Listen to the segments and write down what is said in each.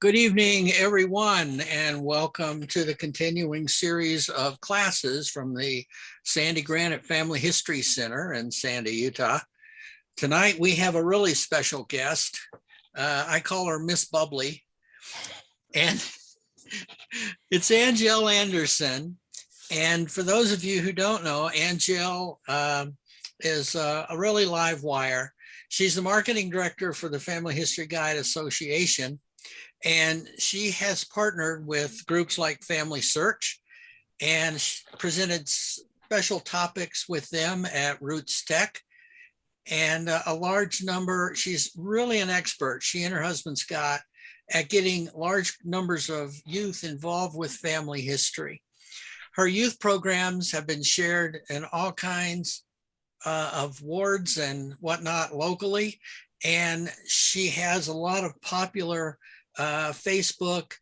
Good evening, everyone, and welcome to the continuing series of classes from the Sandy Granite Family History Center in Sandy, Utah. Tonight, we have a really special guest. I call her Miss Bubbly, and it's Angelle Anderson. And for those of you who don't know, Angelle is a really live wire. She's the marketing director for the Family History Guide Association. And she has partnered with groups like Family Search and presented special topics with them at Roots Tech. And a large number, she's really an expert, she and her husband Scott, at getting large numbers of youth involved with family history. Her youth programs have been shared in all kinds of wards and whatnot locally. And she has a lot of popular Facebook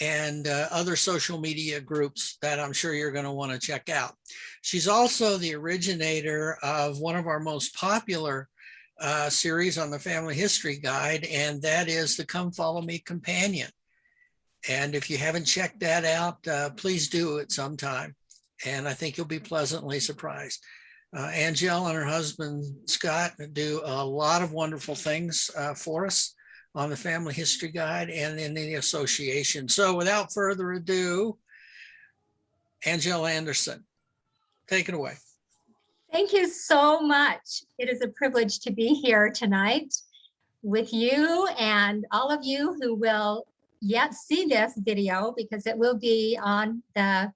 and other social media groups that I'm sure you're going to want to check out. She's also the originator of one of our most popular series on the Family History Guide, and that is the Come Follow Me Companion. And if you haven't checked that out, please do at some time. And I think you'll be pleasantly surprised. Angelle and her husband, Scott, do a lot of wonderful things for us on the Family History Guide and in the association. So without further ado, Angelle Anderson, take it away. Thank you so much. It is a privilege to be here tonight with you and all of you who will yet see this video, because it will be on the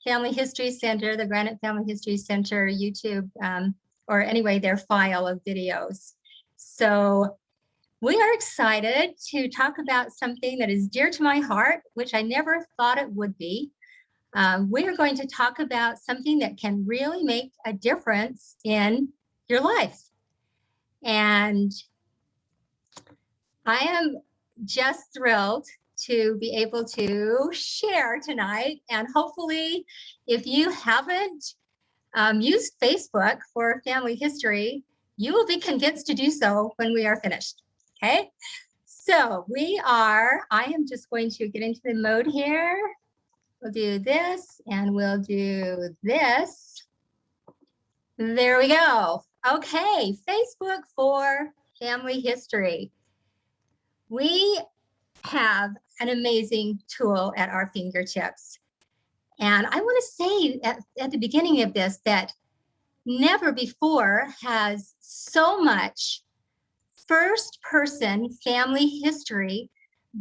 Family History Center, the Granite Family History Center YouTube, or anyway, their file of videos. So we are excited to talk about something that is dear to my heart, which I never thought it would be. We are going to talk about something that can really make a difference in your life. And I am just thrilled to be able to share tonight. And hopefully, if you haven't used Facebook for family history, you will be convinced to do so when we are finished. Okay, so I am just going to get into the mode here. We'll do this and we'll do this. There we go. Okay, Facebook for family history. We have an amazing tool at our fingertips. And I want to say at the beginning of this that never before has so much first-person family history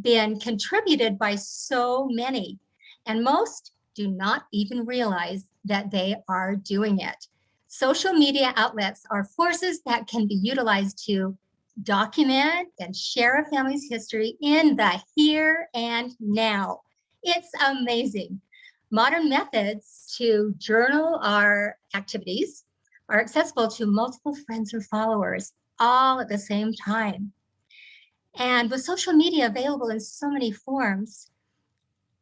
been contributed by so many, and most do not even realize that they are doing it. Social media outlets are forces that can be utilized to document and share a family's history in the here and now. It's amazing. Modern methods to journal our activities are accessible to multiple friends or followers, all at the same time. And with social media available in so many forms,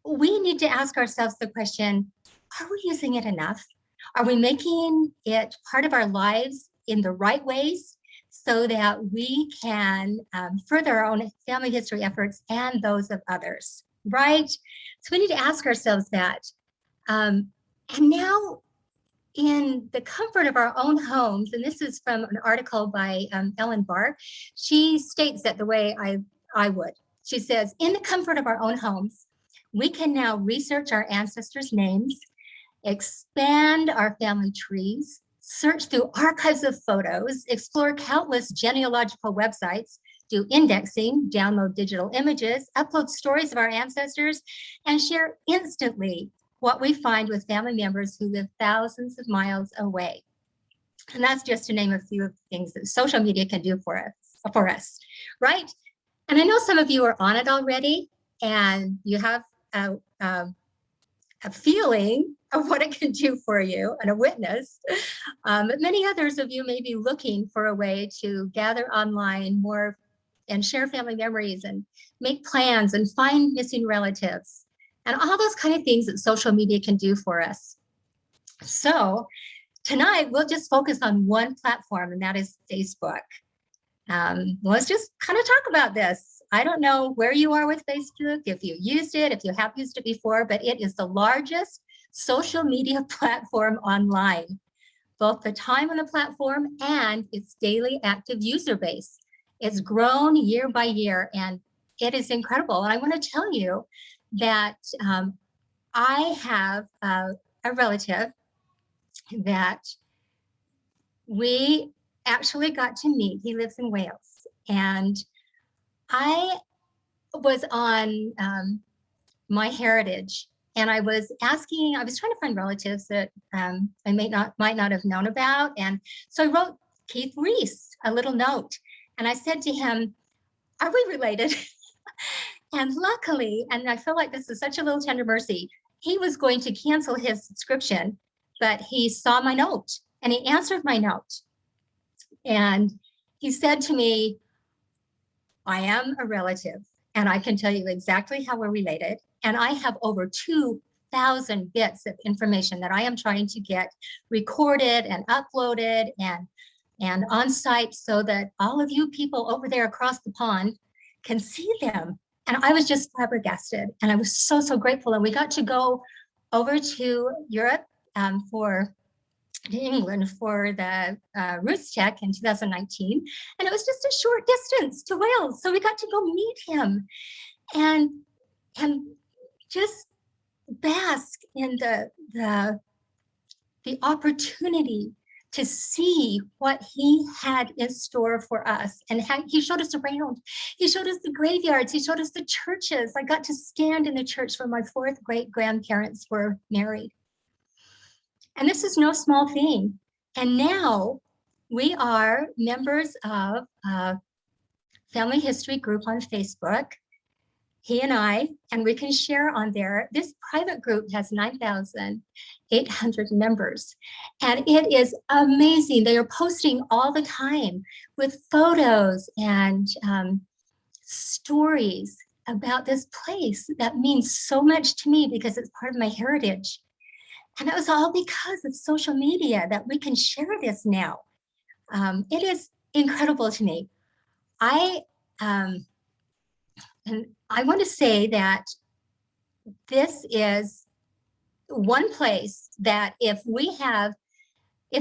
we need to ask ourselves the question, are we using it enough? Are we making it part of our lives in the right ways so that we can further our own family history efforts and those of others, right? So we need to ask ourselves that. And now, in the comfort of our own homes, and this is from an article by Ellen Barr, she states that the way I would. She says, in the comfort of our own homes, we can now research our ancestors' names, expand our family trees, search through archives of photos, explore countless genealogical websites, do indexing, download digital images, upload stories of our ancestors, and share instantly what we find with family members who live thousands of miles away. And that's just to name a few of the things that social media can do for us, right? And I know some of you are on it already, and you have a feeling of what it can do for you and a witness. But many others of you may be looking for a way to gather online more and share family memories and make plans and find missing relatives and all those kind of things that social media can do for us. So tonight, we'll just focus on one platform, and that is Facebook. Let's just kind of talk about this. I don't know where you are with Facebook, if you used it, if you have used it before, but it is the largest social media platform online, both the time on the platform and its daily active user base. It's grown year by year, and it is incredible. And I want to tell you that I have a relative that we actually got to meet. He lives in Wales, and I was on My Heritage, and I was trying to find relatives that I might not have known about. And so I wrote Keith Reese a little note, and I said to him, "Are we related?" And luckily, and I feel like this is such a little tender mercy, he was going to cancel his subscription, but he saw my note and he answered my note. And he said to me, "I am a relative, and I can tell you exactly how we're related. And I have over 2,000 bits of information that I am trying to get recorded and uploaded and on site so that all of you people over there across the pond can see them." And I was just flabbergasted, and I was so, so grateful. And we got to go over to Europe to England for the Roots Tech in 2019. And it was just a short distance to Wales. So we got to go meet him and just bask in the opportunity to see what he had in store for us. And he showed us around. He showed us the graveyards. He showed us the churches. I got to stand in the church where my 4th great grandparents were married. And this is no small thing. And now we are members of a family history group on Facebook, he and I, and we can share on there. This private group has 9,800 members, and it is amazing. They are posting all the time with photos and stories about this place that means so much to me because it's part of my heritage. And it was all because of social media that we can share this now. It is incredible to me. And I want to say that this is one place that if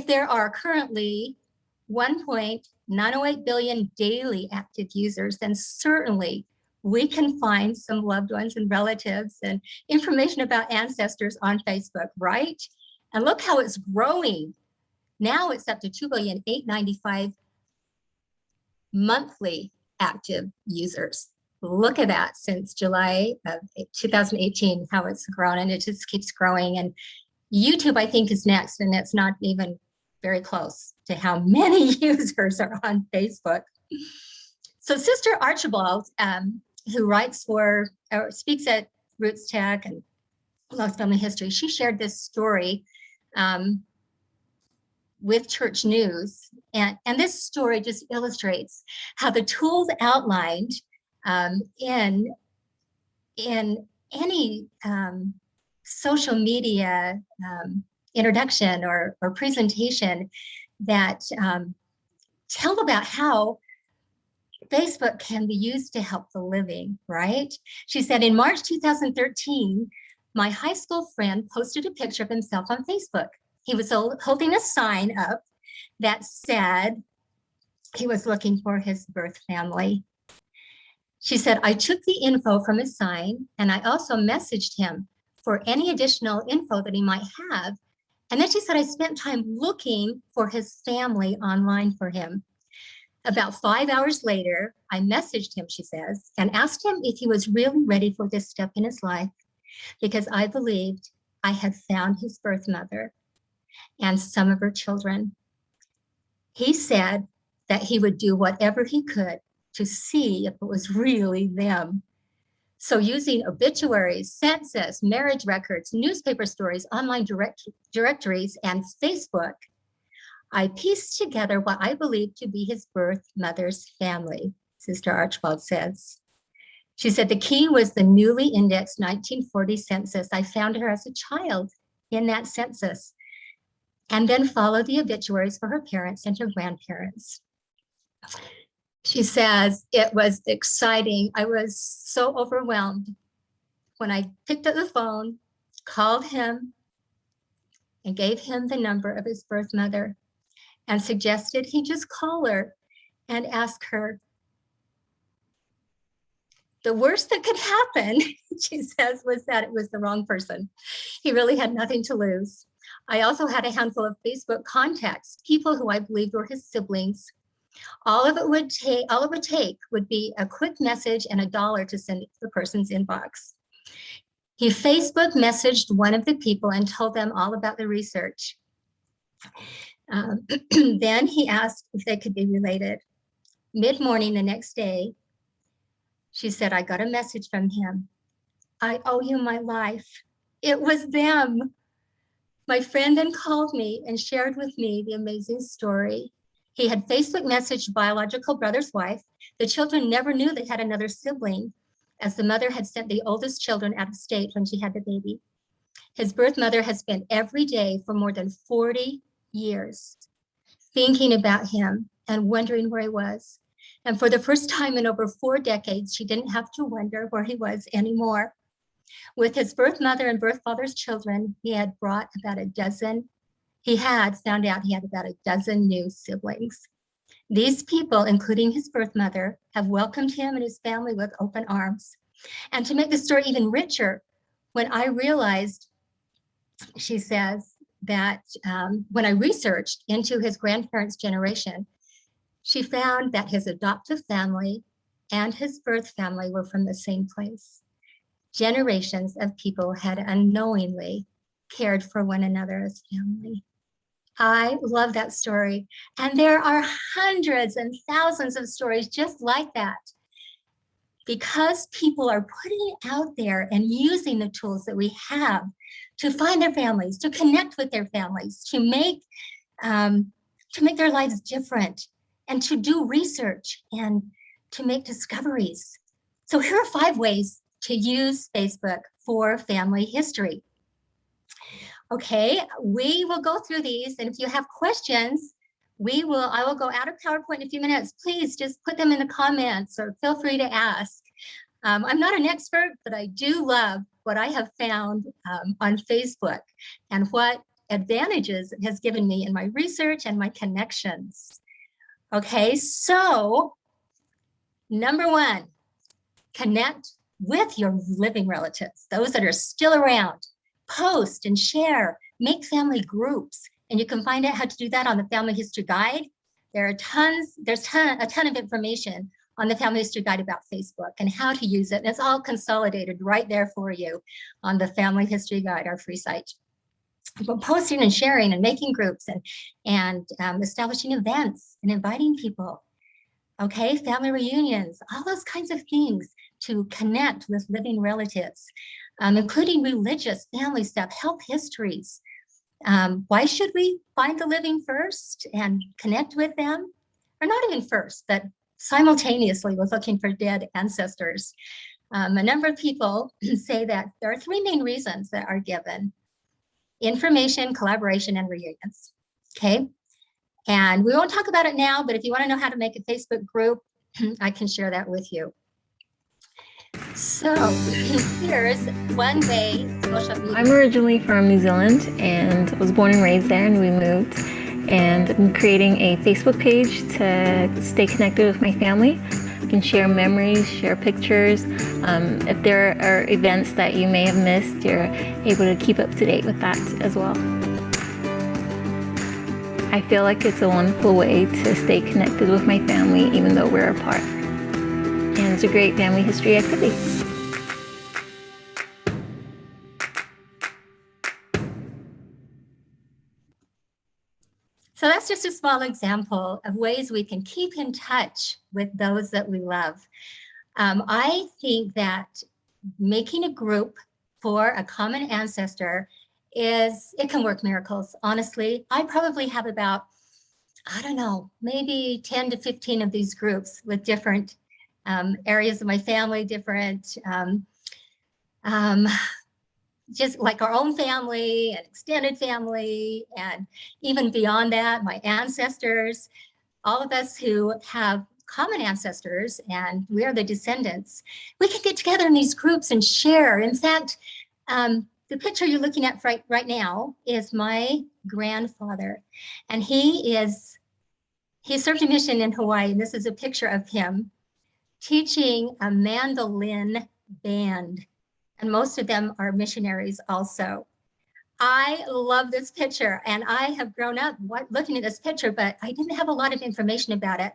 there are currently 1.908 billion daily active users, then certainly we can find some loved ones and relatives and information about ancestors on Facebook, right? And look how it's growing. Now it's up to 2,895 monthly active users. Look at that since July of 2018, how it's grown, and it just keeps growing. And YouTube, I think, is next, and it's not even very close to how many users are on Facebook. So Sister Archibald, who writes for or speaks at Roots Tech and Lost Family History, she shared this story with Church News. And this story just illustrates how the tools outlined in any social media introduction or presentation that tell about how Facebook can be used to help the living, right? She said, in March 2013, my high school friend posted a picture of himself on Facebook. He was holding a sign up that said he was looking for his birth family. She said, I took the info from his sign, and I also messaged him for any additional info that he might have. And then she said, I spent time looking for his family online for him. About 5 hours later, I messaged him, she says, and asked him if he was really ready for this step in his life, because I believed I had found his birth mother and some of her children. He said that he would do whatever he could to see if it was really them. So using obituaries, census, marriage records, newspaper stories, online directories, and Facebook, I pieced together what I believed to be his birth mother's family, Sister Archibald says. She said the key was the newly indexed 1940 census. I found her as a child in that census, and then followed the obituaries for her parents and her grandparents. She says, it was exciting. I was so overwhelmed when I picked up the phone, called him, and gave him the number of his birth mother and suggested he just call her and ask her. The worst that could happen, she says, was that it was the wrong person. He really had nothing to lose. I also had a handful of Facebook contacts, people who I believed were his siblings. All it would take would be a quick message and $1 to send it to the person's inbox. He Facebook messaged one of the people and told them all about the research. Then he asked if they could be related. Mid-morning the next day, she said, I got a message from him. I owe you my life. It was them. My friend then called me and shared with me the amazing story. He had Facebook messaged biological brother's wife. The children never knew they had another sibling, as the mother had sent the oldest children out of state when she had the baby. His birth mother has spent every day for more than 40 years thinking about him and wondering where he was. And for the first time in over 4 decades, she didn't have to wonder where he was anymore. With his birth mother and birth father's children, he had found out he had about a dozen new siblings. These people, including his birth mother, have welcomed him and his family with open arms. And to make the story even richer, when I realized, she says, that when I researched into his grandparents' generation, she found that his adoptive family and his birth family were from the same place. Generations of people had unknowingly cared for one another as family. I love that story. And there are hundreds and thousands of stories just like that. Because people are putting it out there and using the tools that we have to find their families, to connect with their families, to make their lives different, and to do research and to make discoveries. So here are 5 ways to use Facebook for family history. Okay, we will go through these, and if you have questions, I will go out of PowerPoint in a few minutes. Please just put them in the comments or feel free to ask. I'm not an expert, but I do love what I have found on Facebook and what advantages it has given me in my research and my connections. Okay, so number 1, connect with your living relatives, those that are still around. Post and share, make family groups. And you can find out how to do that on the Family History Guide. There's a ton of information on the Family History Guide about Facebook and how to use it. And it's all consolidated right there for you on the Family History Guide, our free site. But posting and sharing and making groups and establishing events and inviting people. Okay, family reunions, all those kinds of things to connect with living relatives, including religious family stuff, health histories. Why should we find the living first and connect with them? Or not even first, but simultaneously with looking for dead ancestors. A number of people say that there are 3 main reasons that are given: information, collaboration, and reunions. Okay, and we won't talk about it now, but if you want to know how to make a Facebook group, I can share that with you. So here's one way social media. I'm originally from New Zealand and was born and raised there, and we moved. And I'm creating a Facebook page to stay connected with my family. I can share memories, share pictures. If there are events that you may have missed, you're able to keep up to date with that as well. I feel like it's a wonderful way to stay connected with my family even though we're apart. And it's a great family history activity. So that's just a small example of ways we can keep in touch with those that we love. I think that making a group for a common ancestor it can work miracles. Honestly, I probably have about, I don't know, maybe 10 to 15 of these groups with different areas of my family, different, just like our own family and extended family, and even beyond that, my ancestors, all of us who have common ancestors and we are the descendants, we can get together in these groups and share. In fact, the picture you're looking at right now is my grandfather, and he served a mission in Hawaii, and this is a picture of him teaching a mandolin band, and most of them are missionaries also. I love this picture, and I have grown up looking at this picture, but I didn't have a lot of information about it.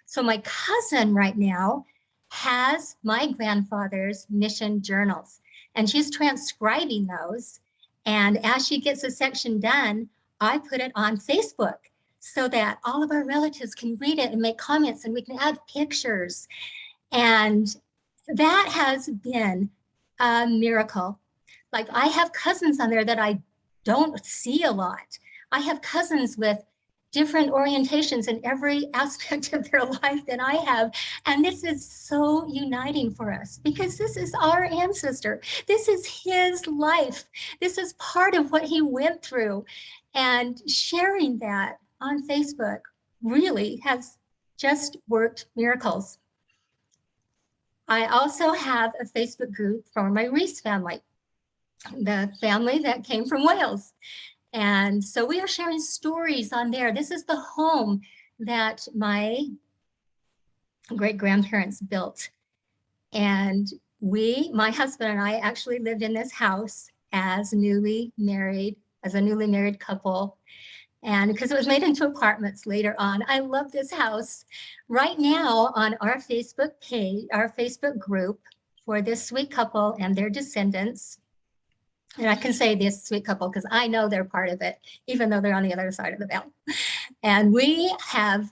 So my cousin right now has my grandfather's mission journals, and she's transcribing those. And as she gets a section done, I put it on Facebook so that all of our relatives can read it and make comments, and we can add pictures. And that has been a miracle. Like, I have cousins on there that I don't see a lot. I have cousins with different orientations in every aspect of their life than I have. And this is so uniting for us because this is our ancestor. This is his life. This is part of what he went through. And sharing that on Facebook really has just worked miracles. I also have a Facebook group for my Reese family, the family that came from Wales. And so we are sharing stories on there. This is the home that my great-grandparents built. And my husband and I actually lived in this house as a newly married couple. And because it was made into apartments later on. I love this house. Right now on our Facebook page, our Facebook group for this sweet couple and their descendants, and I can say this sweet couple because I know they're part of it, even though they're on the other side of the veil. And we have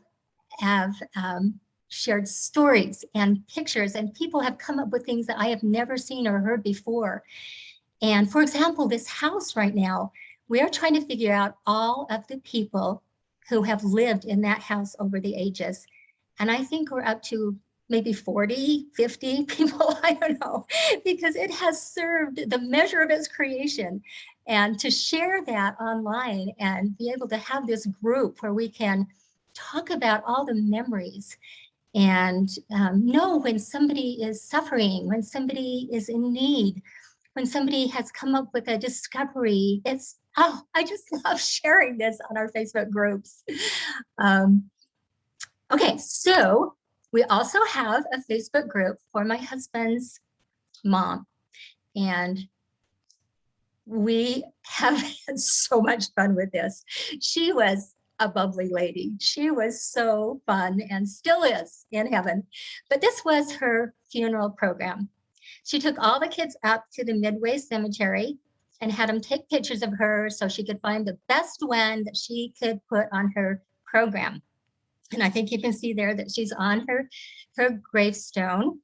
shared stories and pictures, and people have come up with things that I have never seen or heard before. And for example, this house right now, we are trying to figure out all of the people who have lived in that house over the ages. And I think we're up to maybe 40, 50 people, I don't know, because it has served the measure of its creation. And to share that online and be able to have this group where we can talk about all the memories and know when somebody is suffering, when somebody is in need, when somebody has come up with a discovery. I just love sharing this on our Facebook groups. Okay, so we also have a Facebook group for my husband's mom, and we have had so much fun with this. She was a bubbly lady. She was so fun and still is in heaven. But this was her funeral program. She took all the kids up to the Midway Cemetery and had them take pictures of her so she could find the best one that she could put on her program. And I think you can see there that she's on her gravestone,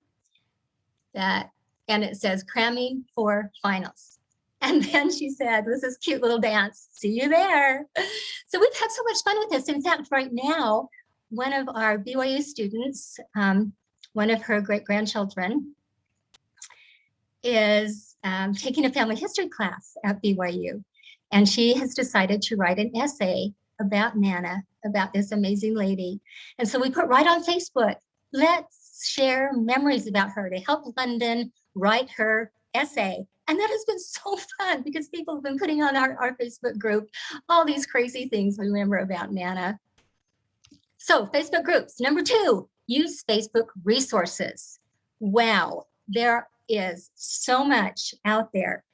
and it says cramming for finals. And then she said, with this cute little dance, see you there. So we've had so much fun with this. In fact, right now, one of our BYU students, one of her great-grandchildren, is taking a family history class at BYU. And she has decided to write an essay about Nana, about this amazing lady. And so we put right on Facebook, let's share memories about her to help London write her essay. And that has been so fun because people have been putting on our Facebook group all these crazy things we remember about Nana. So Facebook groups. Number 2, use Facebook resources. Wow, there is so much out there.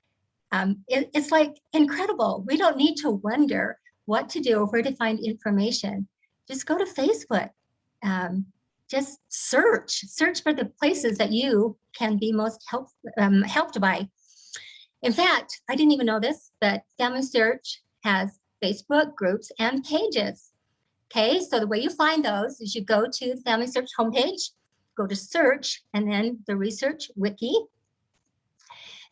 It's like incredible. We don't need to wonder what to do or where to find information. Just go to Facebook. Just search for the places that you can be most helped by. In fact, I didn't even know this, but Family Search has Facebook groups and pages. Okay, so the way you find those is you go to the Family Search homepage, go to search, and then the research wiki.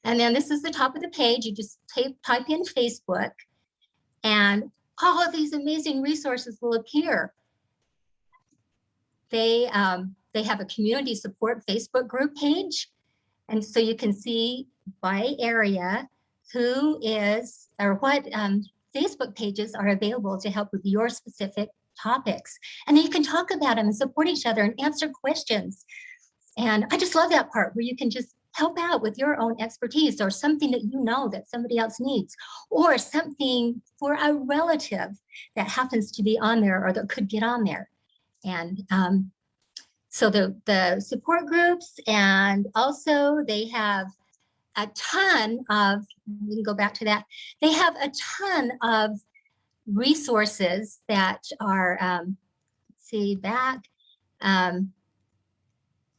And then this is the top of the page. You just type in Facebook, and all of these amazing resources will appear. They have a community support Facebook group page. And so you can see by area who is or what Facebook pages are available to help with your specific topics. And then you can talk about them and support each other and answer questions. And I just love that part where you can just help out with your own expertise or something that you know that somebody else needs, or something for a relative that happens to be on there or that could get on there. And so the support groups, and also they have a ton of, we can go back to that, they have a ton of resources that are, see back,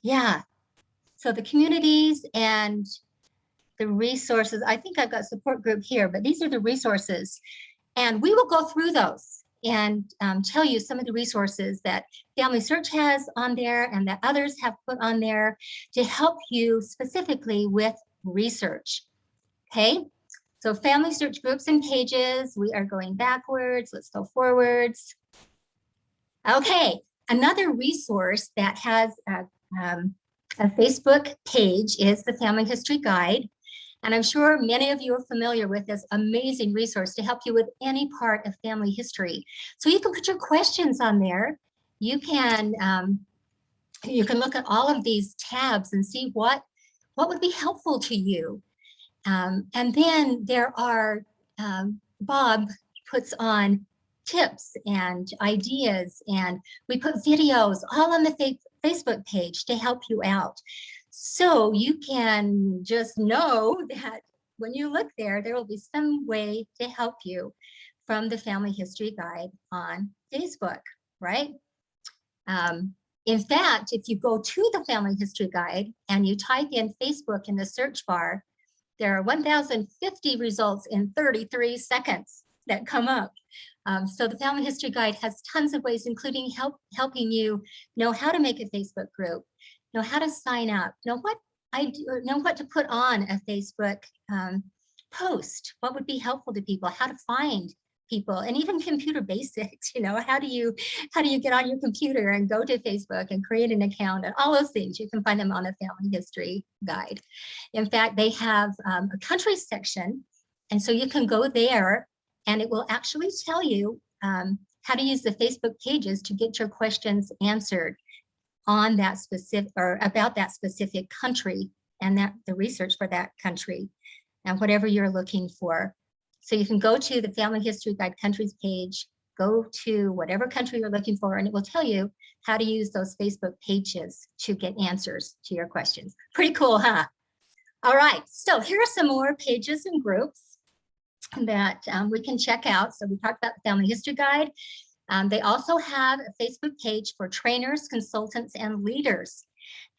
yeah. So the communities and the resources, I think I've got support group here, but these are the resources. And we will go through those and tell you some of the resources that Family Search has on there and that others have put on there to help you specifically with research. Okay, so Family Search groups and pages, we are going backwards. Let's go forwards. Okay, another resource that has a Facebook page is the Family History Guide. And I'm sure many of you are familiar with this amazing resource to help you with any part of family history. So you can put your questions on there. You can look at all of these tabs and see what would be helpful to you. And then there are, Bob puts on tips and ideas, and we put videos all on the Facebook page to help you out. So you can just know that when you look there, there will be some way to help you from the Family History Guide on Facebook, right? In fact, if you go to the Family History Guide and you type in Facebook in the search bar, there are 1,050 results in 33 seconds that come up. So the Family History Guide has tons of ways, including helping you know how to make a Facebook group, know how to sign up, know what to put on a Facebook post, what would be helpful to people, how to find people, and even computer basics. You know, how do you get on your computer and go to Facebook and create an account, and all those things. You can find them on the Family History Guide. In fact, they have a country section, and so you can go there and it will actually tell you how to use the Facebook pages to get your questions answered on that specific, or about that specific country, and that the research for that country and whatever you're looking for. So you can go to the Family History Guide countries page, go to whatever country you're looking for, and it will tell you how to use those Facebook pages to get answers to your questions. Pretty cool, huh? All right, so here are some more pages and groups that we can check out. So we talked about the Family History Guide. They also have a Facebook page for trainers, consultants, and leaders.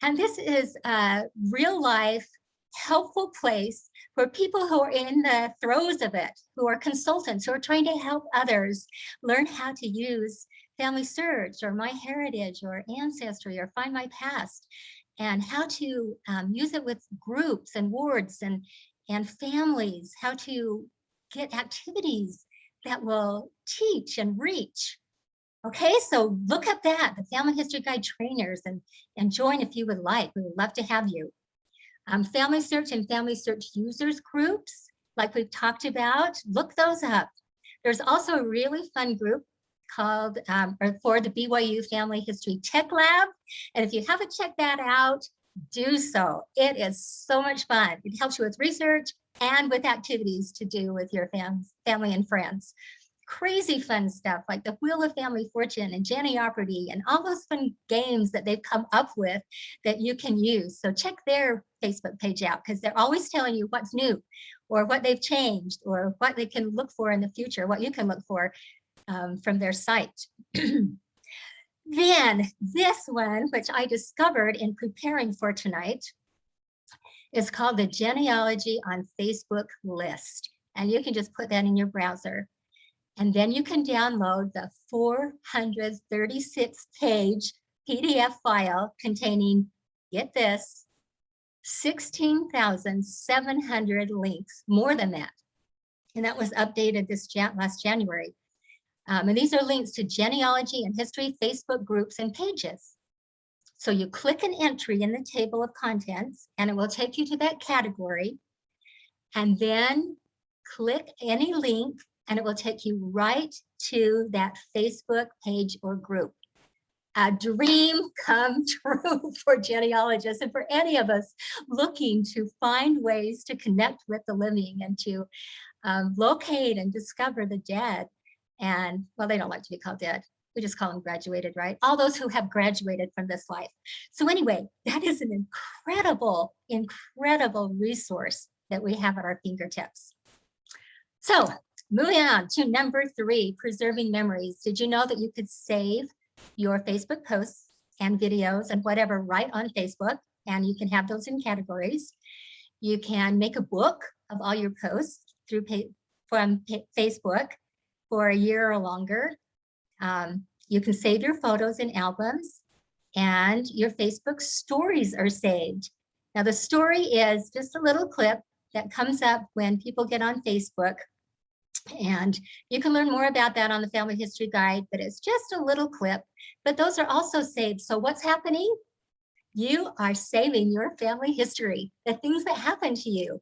And this is a real life, helpful place for people who are in the throes of it, who are consultants, who are trying to help others learn how to use Family Search or MyHeritage or Ancestry or Find My Past, and how to use it with groups and wards and families, how to get activities that will teach and reach. Okay, so look at that, the Family History Guide trainers, and join if you would like. We would love to have you. Family Search and Family Search users groups, like we've talked about, look those up. There's also a really fun group called, or for the BYU Family History Tech Lab. And if you haven't checked that out, do so. It is so much fun. It helps you with research and with activities to do with your family and friends. Crazy fun stuff like the Wheel of Family Fortune and Genealogy and all those fun games that they've come up with that you can use. So check their Facebook page out, because they're always telling you what's new or what they've changed or what they can look for in the future, what you can look for from their site. Then this one, which I discovered in preparing for tonight, is called the Genealogy on Facebook list. And you can just put that in your browser. And then you can download the 436 page PDF file containing, get this, 16,700 links, more than that. And that was updated last January. And these are links to genealogy and history Facebook groups and pages. So you click an entry in the table of contents and it will take you to that category. And then click any link and it will take you right to that Facebook page or group. A dream come true for genealogists and for any of us looking to find ways to connect with the living and to locate and discover the dead. And well, they don't like to be called dead. We just call them graduated, right? All those who have graduated from this life. So anyway, that is an incredible, incredible resource that we have at our fingertips. So moving on to number 3, preserving memories. Did you know that you could save your Facebook posts and videos and whatever right on Facebook, and you can have those in categories? You can make a book of all your posts from Facebook for a year or longer. You can save your photos in albums, and your Facebook stories are saved. Now the story is just a little clip that comes up when people get on Facebook, and you can learn more about that on the Family History Guide, but it's just a little clip, but those are also saved. So what's happening? You are saving your family history, the things that happened to you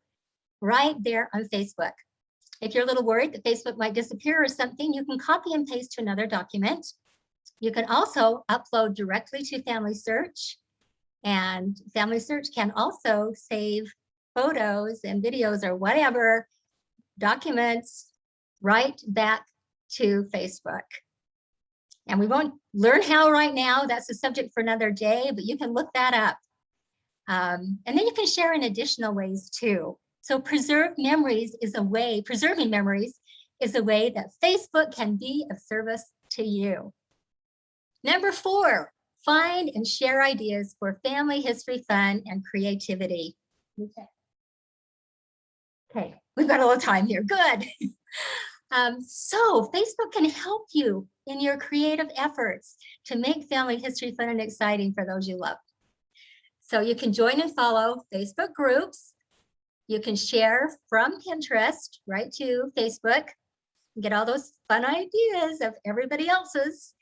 right there on Facebook. If you're a little worried that Facebook might disappear or something, you can copy and paste to another document. You can also upload directly to Family Search, and Family Search can also save photos and videos or whatever documents right back to Facebook. And we won't learn how right now, that's a subject for another day, but you can look that up. And then you can share in additional ways too. So preserving memories is a way that Facebook can be of service to you. Number 4, find and share ideas for family history fun and creativity. Okay, we've got a little time here, good. So Facebook can help you in your creative efforts to make family history fun and exciting for those you love. So you can join and follow Facebook groups. You can share from Pinterest right to Facebook, get all those fun ideas of everybody else's,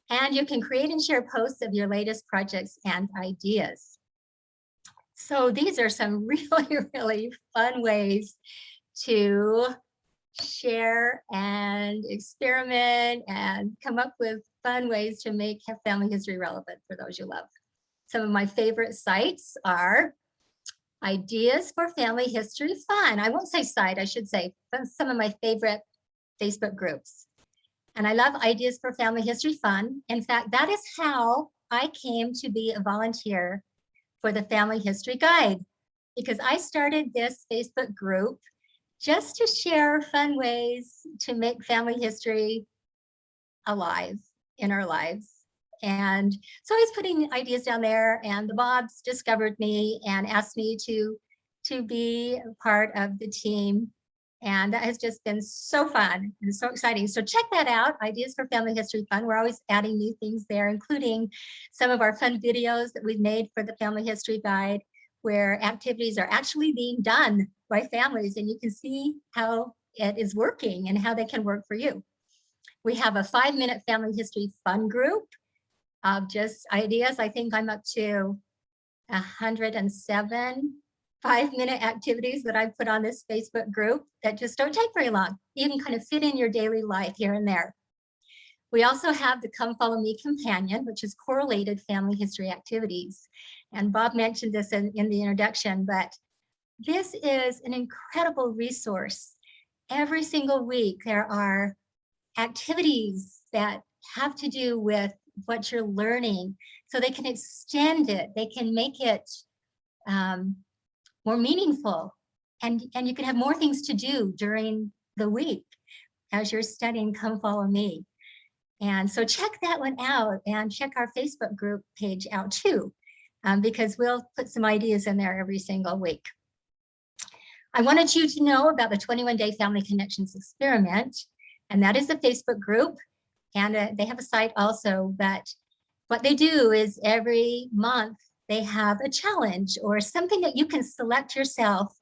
and you can create and share posts of your latest projects and ideas. So these are some really, really fun ways to share and experiment and come up with fun ways to make family history relevant for those you love. Some of my favorite sites are Ideas for Family History Fun. I won't say site, I should say some of my favorite Facebook groups. And I love Ideas for Family History Fun. In fact, that is how I came to be a volunteer for the Family History Guide, because I started this Facebook group just to share fun ways to make family history alive in our lives. And so I was putting ideas down there, and the Bobs discovered me and asked me to be part of the team. And that has just been so fun and so exciting. So check that out, Ideas for Family History Fun. We're always adding new things there, including some of our fun videos that we've made for the Family History Guide, where activities are actually being done by families, and you can see how it is working and how they can work for you. We have a 5-minute family history fun group of just ideas. I think I'm up to 107 5-minute activities that I've put on this Facebook group that just don't take very long. You can kind of fit in your daily life here and there. We also have the Come Follow Me Companion, which is correlated family history activities. And Bob mentioned this in the introduction, but this is an incredible resource. Every single week, there are activities that have to do with what you're learning, so they can extend it, they can make it more meaningful, and you can have more things to do during the week as you're studying Come Follow Me. And so check that one out, and check our Facebook group page out too, because we'll put some ideas in there every single week. I wanted you to know about the 21-Day Family Connections Experiment, and that is a Facebook group, and they have a site also. But what they do is every month they have a challenge or something that you can select yourself,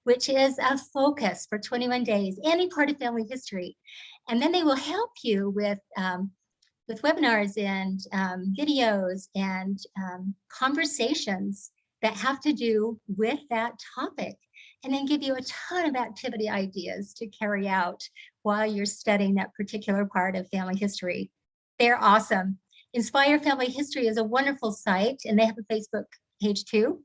which is a focus for 21 days, any part of family history. And then they will help you with webinars and videos and conversations that have to do with that topic, and then give you a ton of activity ideas to carry out while you're studying that particular part of family history. They're awesome. Inspire Family History is a wonderful site, and they have a Facebook page too.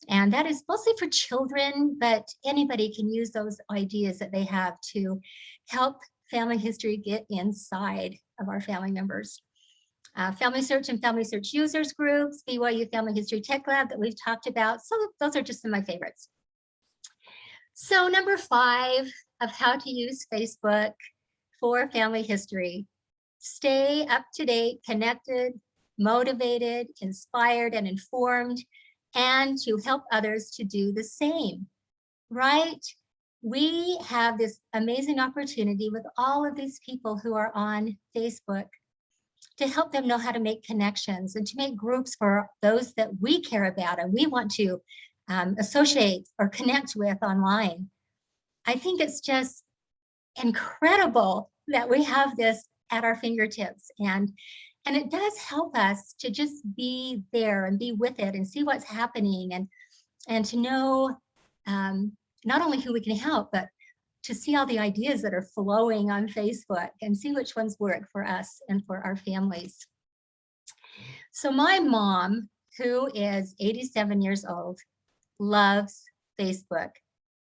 And that is mostly for children, but anybody can use those ideas that they have to help family history get inside of our family members. Family Search and Family Search users groups, BYU Family History Tech Lab that we've talked about. So those are just some of my favorites. So number 5 of how to use Facebook for family history. Stay up to date, connected, motivated, inspired, and informed, and to help others to do the same, right? We have this amazing opportunity with all of these people who are on Facebook to help them know how to make connections and to make groups for those that we care about and we want to associate or connect with online. I think it's just incredible that we have this at our fingertips, and it does help us to just be there and be with it and see what's happening, and to know not only who we can help, but to see all the ideas that are flowing on Facebook and see which ones work for us and for our families. So my mom, who is 87 years old, loves Facebook.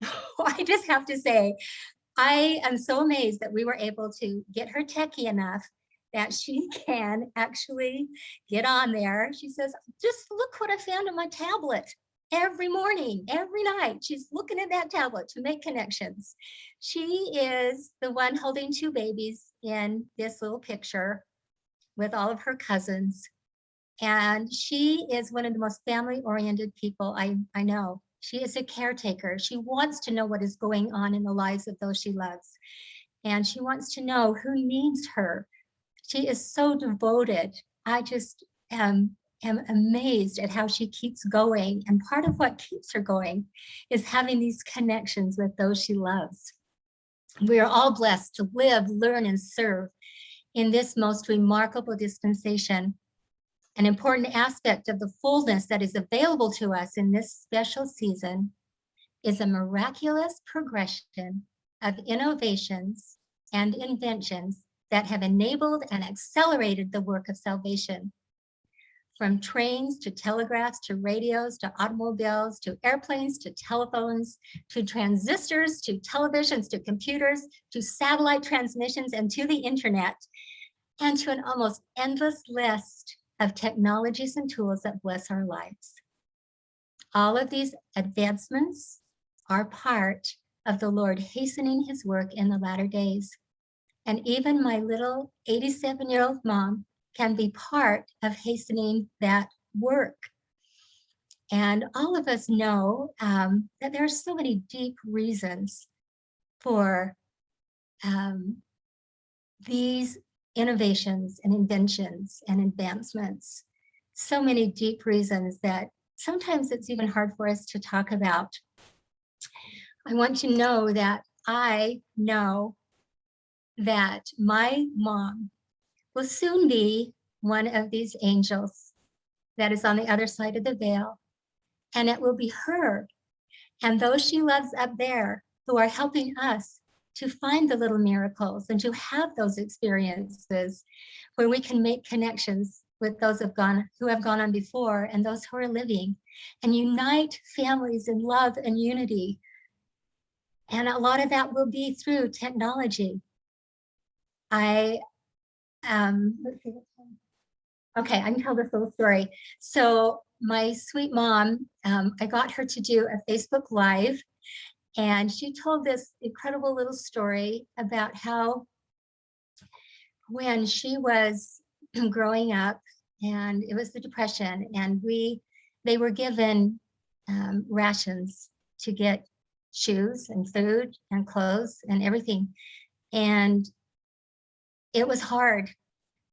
I just have to say, I am so amazed that we were able to get her techie enough that she can actually get on there. She says, just look what I found on my tablet. Every morning, every night, she's looking at that tablet to make connections. She is the one holding 2 babies in this little picture with all of her cousins. And she is one of the most family-oriented people I know. She is a caretaker. She wants to know what is going on in the lives of those she loves. And she wants to know who needs her. She is so devoted. I just am amazed at how she keeps going. And part of what keeps her going is having these connections with those she loves. We are all blessed to live, learn, and serve in this most remarkable dispensation. An important aspect of the fullness that is available to us in this special season is a miraculous progression of innovations and inventions that have enabled and accelerated the work of salvation. From trains to telegraphs to radios to automobiles to airplanes to telephones to transistors to televisions to computers to satellite transmissions and to the internet, and to an almost endless list of technologies and tools that bless our lives. All of these advancements are part of the Lord hastening his work in the latter days. And even my little 87-year-old mom can be part of hastening that work. And all of us know that there are so many deep reasons for these innovations and inventions and advancements. So many deep reasons that sometimes it's even hard for us to talk about. I want to know that I know that my mom will soon be one of these angels that is on the other side of the veil. And it will be her and those she loves up there who are helping us to find the little miracles and to have those experiences where we can make connections with those who have gone on before and those who are living, and unite families in love and unity. And a lot of that will be through technology. Okay, I can tell this little story. So my sweet mom, I got her to do a Facebook Live, and she told this incredible little story about how when she was growing up, and it was the Depression, and they were given rations to get shoes and food and clothes and everything. And it was hard.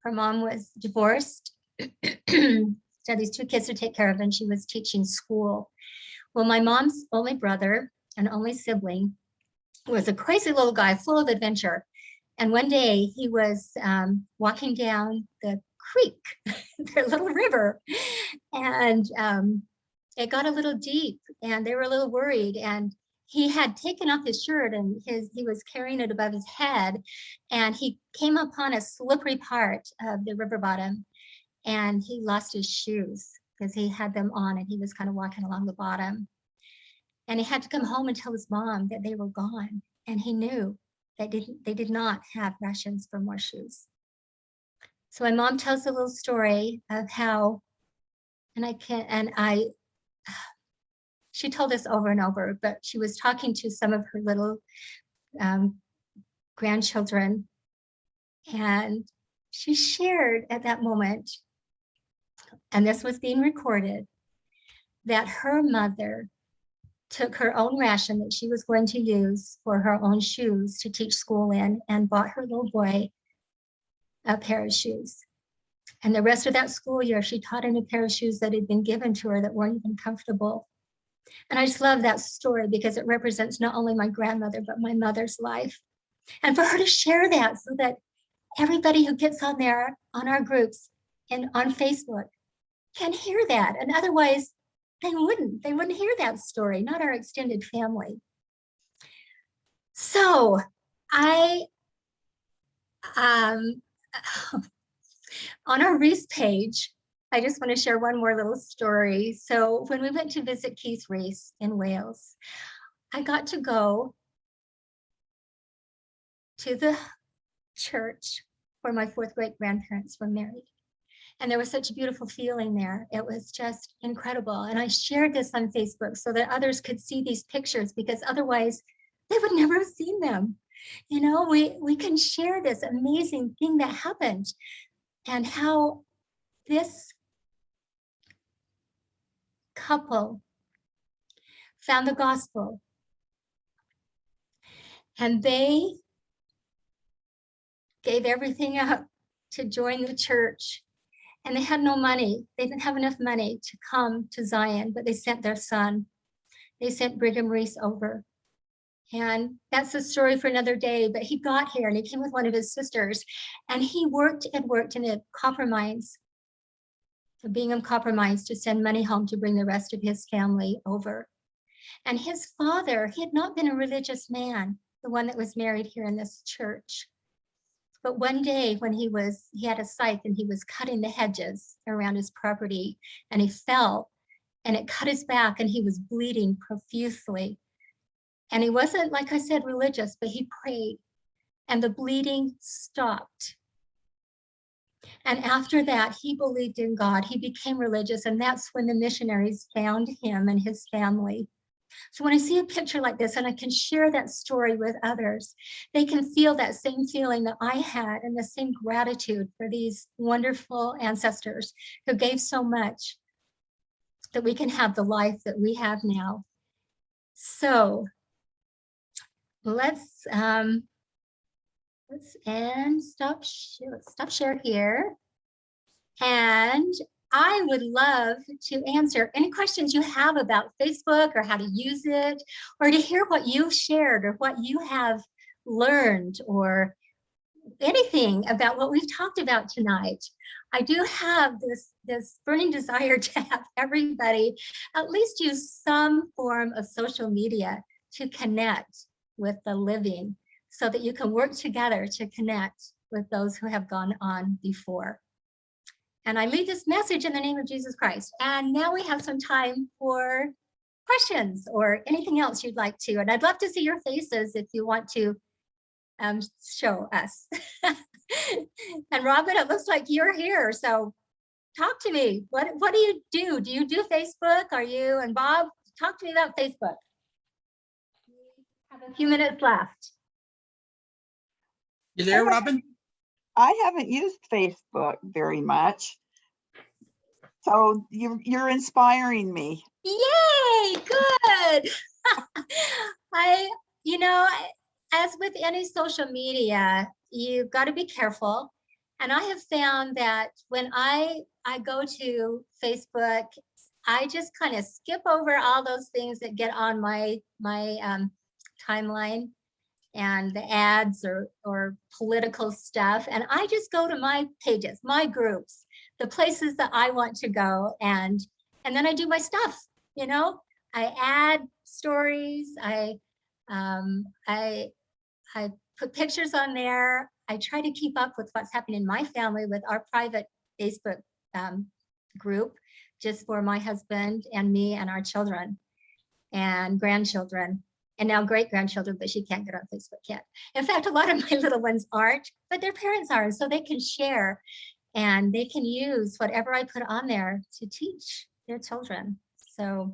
Her mom was divorced. She had these 2 kids to take care of, and she was teaching school. Well, my mom's only brother and only sibling was a crazy little guy full of adventure. And one day he was walking down the creek, their little river, and it got a little deep and they were a little worried. And he had taken off his shirt and he was carrying it above his head, and he came upon a slippery part of the river bottom, and he lost his shoes because he had them on and he was kind of walking along the bottom. And he had to come home and tell his mom that they were gone. And he knew that they did not have rations for more shoes. So my mom tells a little story of how, she told us over and over, but she was talking to some of her little grandchildren, and she shared at that moment, and this was being recorded, that her mother took her own ration that she was going to use for her own shoes to teach school in, and bought her little boy a pair of shoes. And the rest of that school year, she taught in a pair of shoes that had been given to her that weren't even comfortable. And I just love that story because it represents not only my grandmother, but my mother's life. And for her to share that so that everybody who gets on there, on our groups and on Facebook, can hear that. And otherwise, they wouldn't hear that story, not our extended family. So on our Reese page, I just want to share one more little story. So when we went to visit Keith Reese in Wales, I got to go to the church where my fourth great grandparents were married. And there was such a beautiful feeling there. It was just incredible. And I shared this on Facebook so that others could see these pictures, because otherwise they would never have seen them. You know, we can share this amazing thing that happened, and how this couple found the gospel, and they gave everything up to join the church. And they had no money. They didn't have enough money to come to Zion, but they sent their son. They sent Brigham Reese over. And that's a story for another day, but he got here and he came with one of his sisters, and he worked in the copper mines, the Bingham copper mines, to send money home to bring the rest of his family over. And his father, he had not been a religious man, the one that was married here in this church. But one day when he had a scythe and he was cutting the hedges around his property, and he fell and it cut his back and he was bleeding profusely. And he wasn't, like I said, religious, but he prayed and the bleeding stopped. And after that, he believed in God. He became religious, and that's when the missionaries found him and his family. So when I see a picture like this and I can share that story with others, they can feel that same feeling that I had, and the same gratitude for these wonderful ancestors who gave so much that we can have the life that we have now. So let's end, stop share here. And I would love to answer any questions you have about Facebook or how to use it, or to hear what you've shared or what you have learned, or anything about what we've talked about tonight. I do have this burning desire to have everybody at least use some form of social media to connect with the living, so that you can work together to connect with those who have gone on before. And I leave this message in the name of Jesus Christ. And now we have some time for questions or anything else you'd like to. And I'd love to see your faces if you want to show us. And Robin, it looks like you're here. So talk to me. What do you do? Do you do Facebook? And Bob, talk to me about Facebook. We have a few minutes left. You there, Robin? I haven't used Facebook very much, so you're inspiring me. Yay, good. As with any social media, you've got to be careful. And I have found that when I go to Facebook, I just kind of skip over all those things that get on my timeline, and the ads or political stuff. And I just go to my pages, my groups, the places that I want to go, and then I do my stuff, add stories. I put pictures on there. I try to keep up with what's happening in my family with our private Facebook group, just for my husband and me and our children and grandchildren, and now great-grandchildren, but she can't get on Facebook yet. In fact, a lot of my little ones aren't, but their parents are, so they can share and they can use whatever I put on there to teach their children. So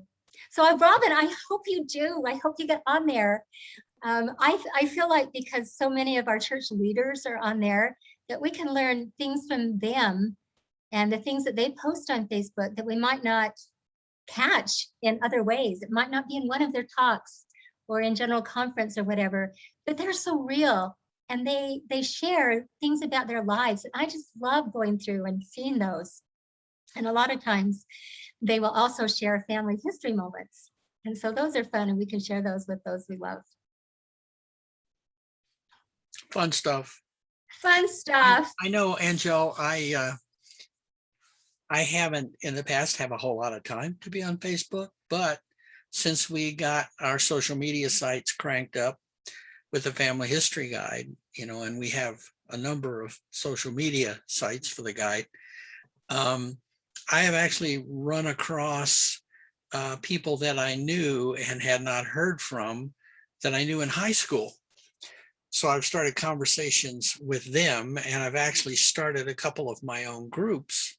Robin, I hope you do. I hope you get on there. I feel like because so many of our church leaders are on there, that we can learn things from them and the things that they post on Facebook that we might not catch in other ways. It might not be in one of their talks or in general conference or whatever, but they're so real and they share things about their lives. And I just love going through and seeing those. And a lot of times they will also share family history moments. And so those are fun, and we can share those with those we love. Fun stuff. Fun stuff. I know, Angel, I haven't in the past have a whole lot of time to be on Facebook, but since we got our social media sites cranked up with the Family History Guide, you know, and we have a number of social media sites for the guide, I have actually run across people that I knew and had not heard from that I knew in high school. So I've started conversations with them, and I've actually started a couple of my own groups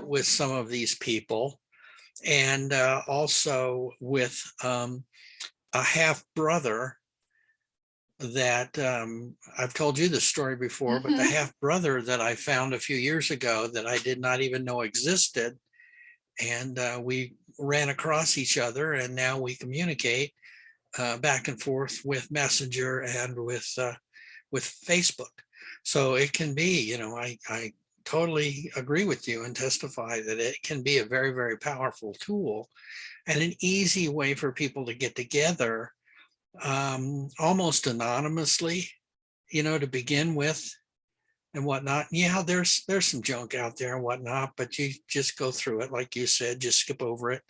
with some of these people, and also with a half brother that I've told you this story before, but the half brother that I found a few years ago that I did not even know existed. And we ran across each other, and now we communicate back and forth with Messenger and with Facebook. So it can be, you know, I totally agree with you and testify that it can be a very, very powerful tool and an easy way for people to get together almost anonymously, you know, to begin with and whatnot. Yeah, there's some junk out there and whatnot, but you just go through it. Like you said, just skip over it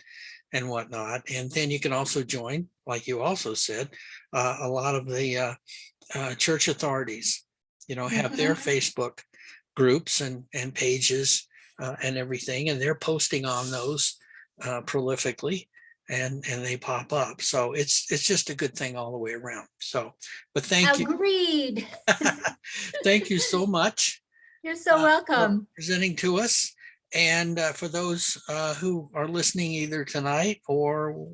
and whatnot. And then you can also join, like you also said, a lot of the church authorities, you know, have their Facebook groups and pages and everything, and they're posting on those prolifically, and they pop up. So it's just a good thing all the way around. So, but thank you. Agreed. Thank you so much. You're so welcome. For presenting to us. And for those who are listening either tonight or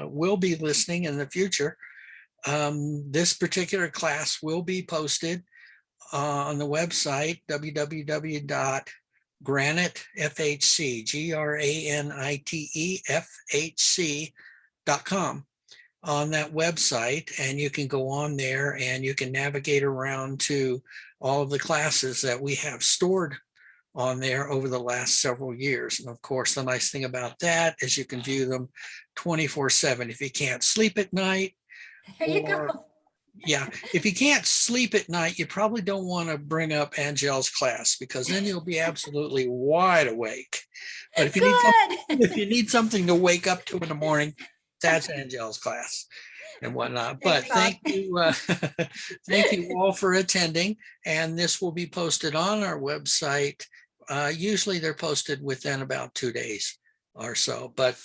will be listening in the future, this particular class will be posted on the website www.granitefhc.com. On that website, and you can go on there and you can navigate around to all of the classes that we have stored on there over the last several years. And of course, the nice thing about that is you can view them 24/7. If you can't sleep at night, There you go. yeah, if you can't sleep at night, you probably don't want to bring up Angel's class, because then you'll be absolutely wide awake. But if you need something to wake up to in the morning, that's Angel's class and whatnot. But thank you, thank you all for attending. And this will be posted on our website. Usually they're posted within about 2 days or so. But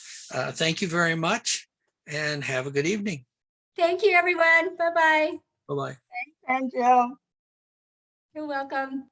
thank you very much, and have a good evening. Thank you, everyone. Bye-bye. Bye-bye. And Joe. You're welcome.